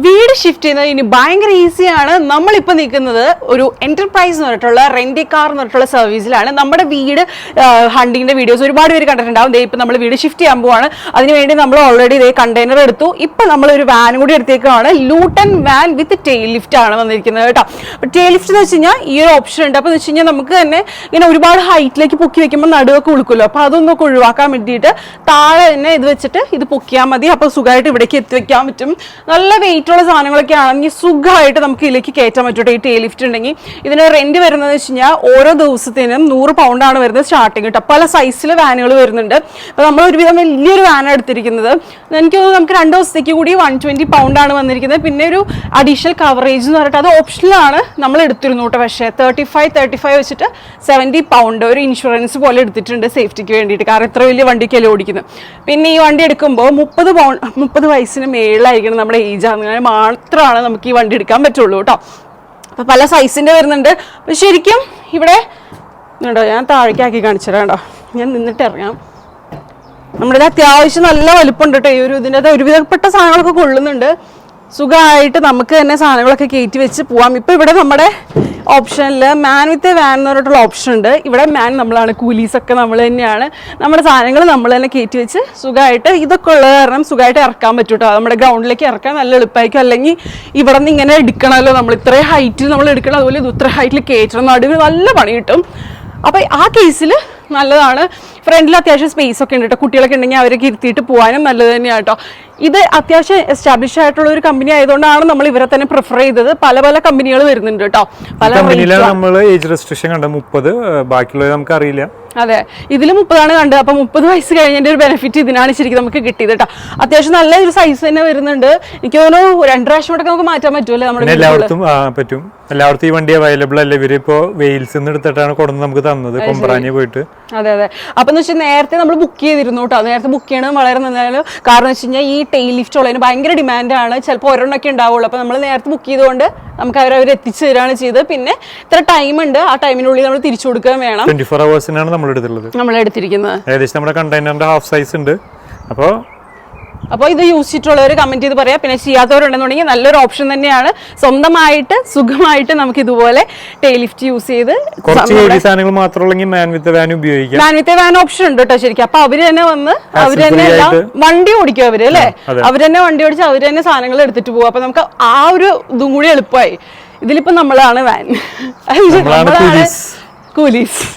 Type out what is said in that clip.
വീട് ഷിഫ്റ്റ് ചെയ്യുന്നത് ഇനി ഭയങ്കര ഈസിയാണ്. നമ്മളിപ്പോൾ നിൽക്കുന്നത് ഒരു എന്റർപ്രൈസ് എന്ന് പറഞ്ഞിട്ടുള്ള റെന്റ് കാർ എന്ന് പറഞ്ഞിട്ടുള്ള സർവീസിലാണ്. നമ്മുടെ വീട് ഹണ്ടിങ്ങിന്റെ വീഡിയോസ് ഒരുപാട് പേര് കണ്ടിട്ടുണ്ടാവും. ഇപ്പം നമ്മൾ വീട് ഷിഫ്റ്റ് ചെയ്യാൻ പോവാണ്. അതിനുവേണ്ടി നമ്മൾ ഓൾറെഡി ഇതേ കണ്ടെയ്നർ എടുത്തു. ഇപ്പം നമ്മൾ ഒരു വാൻ കൂടി എടുത്തേക്കാണ്. ലൂട്ടൺ വാൻ വിത്ത് ടെയിൽ ലിഫ്റ്റ് ആണ് വന്നിരിക്കുന്നത് കേട്ടോ. അപ്പോൾ ടെയിൽ ലിഫ്റ്റ് എന്ന് വെച്ച് കഴിഞ്ഞാൽ ഈ ഒരു ഓപ്ഷൻ ഉണ്ട്. അപ്പോൾ എന്ന് വെച്ച് കഴിഞ്ഞാൽ നമുക്ക് തന്നെ ഇങ്ങനെ ഒരുപാട് ഹൈറ്റിലേക്ക് പൊക്കി വെക്കുമ്പോൾ നടുവൊക്കെ ഉളുക്കുമല്ലോ. അപ്പോൾ അതൊന്നൊക്കെ ഒഴിവാക്കാൻ വേണ്ടിയിട്ട് താഴെ തന്നെ ഇത് വെച്ചിട്ട് ഇത് പൊക്കിയാൽ മതി. അപ്പോൾ സുഖമായിട്ട് ഇവിടേക്ക് എത്തി വെക്കാൻ പറ്റും. നല്ല വെയിറ്റുള്ള സാധനങ്ങളൊക്കെ ആണെങ്കിൽ സുഖമായിട്ട് നമുക്ക് ഇതിലേക്ക് കയറ്റാൻ പറ്റൂട്ടോ. ഈ ടെയിൽ ലിഫ്റ്റ് ഉണ്ടെങ്കിൽ ഇതിന് റെന്റ് വരുന്നത് വെച്ച് കഴിഞ്ഞാൽ ഓരോ ദിവസത്തിനും 100 പൗണ്ടാണ് വരുന്നത് സ്റ്റാർട്ടിങ് കേട്ടോ. പല സൈസിൽ വാനുകൾ വരുന്നുണ്ട്. അപ്പോൾ നമ്മൾ ഒരുവിധം വലിയൊരു വാനാണ് എടുത്തിരിക്കുന്നത്. എനിക്ക് തോന്നുന്നു നമുക്ക് 2 ദിവസത്തേക്ക് കൂടി 120 പൗണ്ടാണ് വന്നിരിക്കുന്നത്. പിന്നെ ഒരു അഡീഷണൽ കവറേജ് എന്ന് പറഞ്ഞിട്ട് അത് ഓപ്ഷനിലാണ് നമ്മൾ എടുത്തിരുന്നു കേട്ടോ. പക്ഷേ 35 വെച്ചിട്ട് 70 പൗണ്ട് ഒരു ഇൻഷുറൻസ് പോലെ എടുത്തിട്ടുണ്ട് സേഫ്റ്റിക്ക് വേണ്ടിയിട്ട്. കാരണം ഇത്ര വലിയ വണ്ടിക്കല്ലേ ഓടിക്കുന്നത്. പിന്നെ ഈ വണ്ടി എടുക്കുമ്പോൾ 30 വയസ്സിന് മേളിലായിരിക്കണം നമ്മുടെ ഏജ്. അങ്ങനെ മാത്രമാണ് നമുക്ക് ഈ വണ്ടി എടുക്കാൻ പറ്റുള്ളൂ കേട്ടോ. അപ്പോൾ പല സൈസിൻ്റെ വരുന്നുണ്ട്. അപ്പോൾ ശരിക്കും ഇവിടെ കേട്ടോ ഞാൻ താഴേക്കാക്കി കാണിച്ചുതരാം കേട്ടോ. ഞാൻ നിന്നിട്ട് ഇറങ്ങാം. നമ്മുടെ അത്യാവശ്യം നല്ല വലുപ്പമുണ്ട് കേട്ടോ. ഈ ഒരു ഇതിൻ്റെ ഒരുവിധപ്പെട്ട സാധനങ്ങളൊക്കെ കൊള്ളുന്നുണ്ട്. സുഖമായിട്ട് നമുക്ക് തന്നെ സാധനങ്ങളൊക്കെ കയറ്റി വെച്ച് പോവാം. ഇപ്പോൾ ഇവിടെ നമ്മുടെ ഓപ്ഷനിൽ മാൻ വിത്ത് വാൻ എന്ന് പറഞ്ഞിട്ടുള്ള ഓപ്ഷൻ ഉണ്ട്. ഇവിടെ മാൻ നമ്മളാണ്, കൂലീസൊക്കെ നമ്മൾ തന്നെയാണ്. നമ്മുടെ സാധനങ്ങൾ നമ്മൾ തന്നെ കയറ്റി വെച്ച് സുഖമായിട്ട് ഇതൊക്കെ ഉള്ളത് കാരണം സുഖമായിട്ട് ഇറക്കാൻ പറ്റും കേട്ടോ. നമ്മുടെ ഗ്രൗണ്ടിലേക്ക് ഇറക്കാൻ നല്ല എളുപ്പമായിരിക്കും. അല്ലെങ്കിൽ ഇവിടെ നിന്ന് ഇങ്ങനെ എടുക്കണമല്ലോ, നമ്മൾ ഇത്രയും ഹൈറ്റിൽ നമ്മൾ എടുക്കണം. അതുപോലെ ഇത് ഇത്ര ഹൈറ്റിൽ കയറ്റണം, നടുവിൽ നല്ല പണി കിട്ടും. അപ്പോൾ ആ കേസിൽ നല്ലതാണ്. ഫ്രണ്ടിൽ അത്യാവശ്യം സ്പേസ് ഒക്കെ ഉണ്ട് കേട്ടോ. കുട്ടികളൊക്കെ ഉണ്ടെങ്കിൽ അവരൊക്കെ ഇരുത്തിയിട്ട് പോകാനും നല്ലത് തന്നെയാണ് കേട്ടോ. ഇത് അത്യാവശ്യം എസ്റ്റാബ്ലിഷ് ആയിട്ടുള്ള ഒരു കമ്പനി ആയതുകൊണ്ടാണ് നമ്മൾ ഇവരെ തന്നെ പ്രിഫർ ചെയ്തത്. പല കമ്പനികൾ വരുന്നുണ്ട് കേട്ടോ. പല ഏജ് റെസ്ട്രിക്ഷൻ കണ്ട 30, ബാക്കിയുള്ളത് നമുക്ക് അറിയില്ല. അതെ, ഇതിൽ 30 കണ്ടത്. അപ്പൊ 30 വയസ്സ് കഴിഞ്ഞതിന്റെ ഒരു ബെനിഫിറ്റ് ഇതിനാണ് ശരിക്കും നമുക്ക് കിട്ടിയത് കേട്ടോ. അത്യാവശ്യം നല്ല ഒരു സൈസ് തന്നെ വരുന്നുണ്ട്. എനിക്ക് തോന്നുന്നു 2 പ്രാവശ്യമൊക്കെ നമുക്ക് മാറ്റാൻ പറ്റുമല്ലേ നമ്മുടെ എല്ലായിടത്തും പറ്റും. എല്ലായിടത്തും ഈ വണ്ടി അവൈലബിൾ അല്ല. ഇവരിപ്പോ വെയിൽസ് എടുത്തിട്ടാണ് കൊടുന്ന് നമുക്ക് തന്നത്, കൊമ്പ്രാനി പോയിട്ട്. അതെ. അപ്പൊ എന്ന് വെച്ചാൽ നേരത്തെ നമ്മൾ ബുക്ക് ചെയ്തിരുന്നു കേട്ടോ. നേരത്തെ ബുക്ക് ചെയ്യണത് വളരെ നന്നായാലും. കാരണം എന്ന് വെച്ച് കഴിഞ്ഞാൽ ഈ ടെയിൽ ലിഫ്റ്റ് ഉള്ളതിന് ഭയങ്കര ഡിമാൻഡാണ്. ചിലപ്പോൾ ഒരെണ്ണമൊക്കെ ഉണ്ടാവുള്ളൂ. അപ്പോൾ നമ്മൾ നേരത്തെ ബുക്ക് ചെയ്തുകൊണ്ട് നമുക്ക് അവർ എത്തിച്ചു തരാണ് ചെയ്തത്. പിന്നെ ഇത്ര ടൈം ഉണ്ട്, ആ ടൈമിനുള്ളിൽ നമ്മൾ തിരിച്ചു കൊടുക്കാൻ വേണം. 24 hours നമ്മൾ എടുത്തിരിക്കുന്നത്. ഏകദേശം നമ്മുടെ കണ്ടെയ്നറിന്റെ ഹാഫ് സൈസ് ഉണ്ട്. അപ്പോൾ ഇത് യൂസ് ചെയ്തിട്ടുള്ളവർ കമന്റ് ചെയ്ത് പറയാം. പിന്നെ ചെയ്യാത്തവരുണ്ടെന്നുണ്ടെങ്കിൽ നല്ലൊരു ഓപ്ഷൻ തന്നെയാണ്. സ്വന്തമായിട്ട് സുഖമായിട്ട് നമുക്ക് ഇതുപോലെ ടെയിൽ ലിഫ്റ്റ് യൂസ് ചെയ്ത് മാൻ വിത്ത് വാൻ ഓപ്ഷൻ ഉണ്ട് കേട്ടോ ശരിക്കും. അപ്പൊ അവര് തന്നെ വന്ന് അവര് തന്നെ വണ്ടി ഓടിക്കും. അവര് അല്ലേ, അവര് തന്നെ വണ്ടി ഓടിച്ച് അവര് തന്നെ സാധനങ്ങൾ എടുത്തിട്ട് പോകും. അപ്പൊ നമുക്ക് ആ ഒരു ഇതും കൂടി എളുപ്പമായി. ഇതിലിപ്പോ നമ്മളാണ് വാൻ, നമ്മളാണ് കൂലീസ്.